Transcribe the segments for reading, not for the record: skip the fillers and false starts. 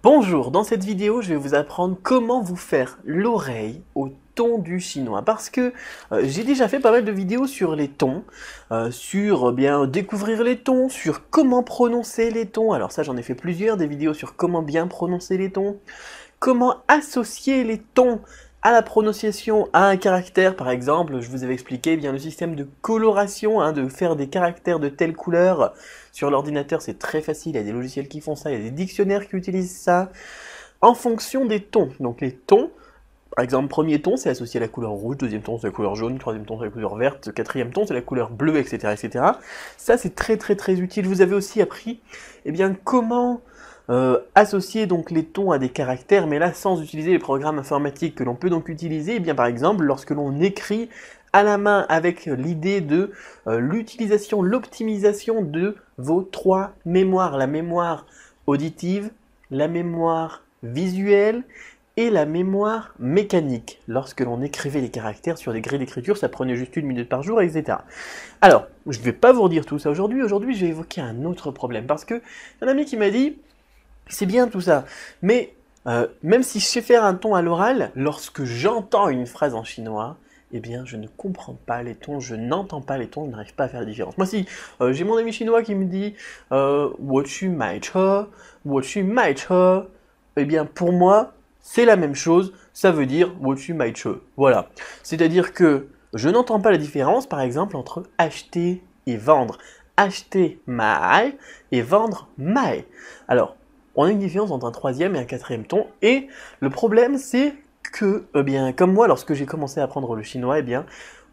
Bonjour, dans cette vidéo, je vais vous apprendre comment vous faire l'oreille au ton du chinois. Parce que j'ai déjà fait pas mal de vidéos sur les tons, sur bien découvrir les tons, sur comment prononcer les tons. Alors ça, j'en ai fait plusieurs, des vidéos sur comment bien prononcer les tons, comment associer les tons à la prononciation, à un caractère. Par exemple, je vous avais expliqué bien le système de coloration, de faire des caractères de telle couleur. Sur l'ordinateur, c'est très facile, il y a des logiciels qui font ça, il y a des dictionnaires qui utilisent ça, en fonction des tons. Donc les tons, par exemple, premier ton, c'est associé à la couleur rouge, deuxième ton, c'est la couleur jaune, troisième ton, c'est la couleur verte, quatrième ton, c'est la couleur bleue, etc., etc. Ça, c'est très utile. Vous avez aussi appris, comment associer donc les tons à des caractères, mais là sans utiliser les programmes informatiques que l'on peut donc utiliser, par exemple lorsque l'on écrit à la main avec l'idée de l'utilisation, l'optimisation de vos trois mémoires, la mémoire auditive, la mémoire visuelle et la mémoire mécanique. Lorsque l'on écrivait les caractères sur des grilles d'écriture, ça prenait juste 1 minute par jour, etc. Alors, je ne vais pas vous redire tout ça aujourd'hui. Aujourd'hui, je vais évoquer un autre problème, parce que un ami qui m'a dit c'est bien tout ça, mais même si je sais faire un ton à l'oral, lorsque j'entends une phrase en chinois, je ne comprends pas les tons, je n'entends pas les tons, je n'arrive pas à faire la différence. Moi si j'ai mon ami chinois qui me dit « wo qu mai che »,« wo qu mai che », pour moi, c'est la même chose, ça veut dire « wo qu mai che ». Voilà. C'est-à-dire que je n'entends pas la différence, par exemple, entre acheter et vendre. Acheter mai et vendre mai. Alors, on a une différence entre un troisième et un quatrième ton, et le problème c'est que, comme moi, lorsque j'ai commencé à apprendre le chinois,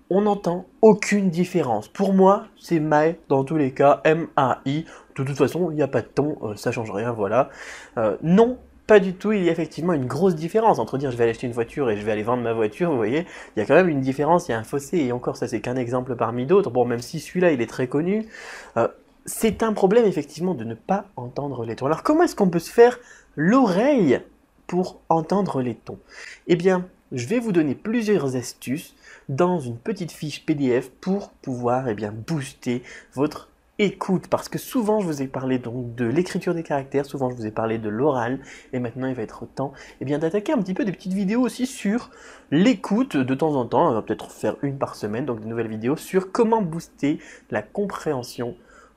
on n'entend aucune différence. Pour moi, c'est mai dans tous les cas, M-A-I, de toute façon, il n'y a pas de ton, ça change rien, voilà. Non, pas du tout, il y a effectivement une grosse différence entre dire je vais aller acheter une voiture et je vais aller vendre ma voiture, vous voyez, il y a quand même une différence, il y a un fossé, et encore ça c'est qu'un exemple parmi d'autres, bon même si celui-là il est très connu, c'est un problème effectivement de ne pas entendre les tons. Alors comment est-ce qu'on peut se faire l'oreille pour entendre les tons? Je vais vous donner plusieurs astuces dans une petite fiche PDF pour pouvoir booster votre écoute. Parce que souvent je vous ai parlé donc de l'écriture des caractères, souvent je vous ai parlé de l'oral, et maintenant il va être temps d'attaquer un petit peu des petites vidéos aussi sur l'écoute de temps en temps. On va peut-être faire une par semaine, donc de nouvelles vidéos sur comment booster la compréhension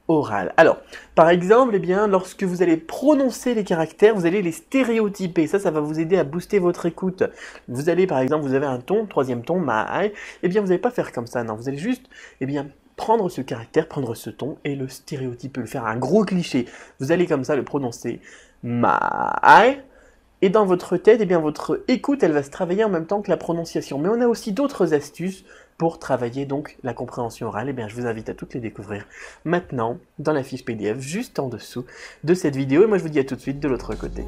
orale. Alors, par exemple, lorsque vous allez prononcer les caractères, vous allez les stéréotyper. Ça va vous aider à booster votre écoute. Vous allez, par exemple, vous avez un ton, troisième ton, ma, vous n'allez pas faire comme ça, non. Vous allez juste, prendre ce caractère, prendre ce ton et le stéréotyper, le faire un gros cliché. Vous allez comme ça le prononcer, ma, et dans votre tête, votre écoute, elle va se travailler en même temps que la prononciation. Mais on a aussi d'autres astuces pour travailler donc la compréhension orale. Je vous invite à toutes les découvrir maintenant dans la fiche PDF juste en dessous de cette vidéo. Et moi, je vous dis à tout de suite de l'autre côté.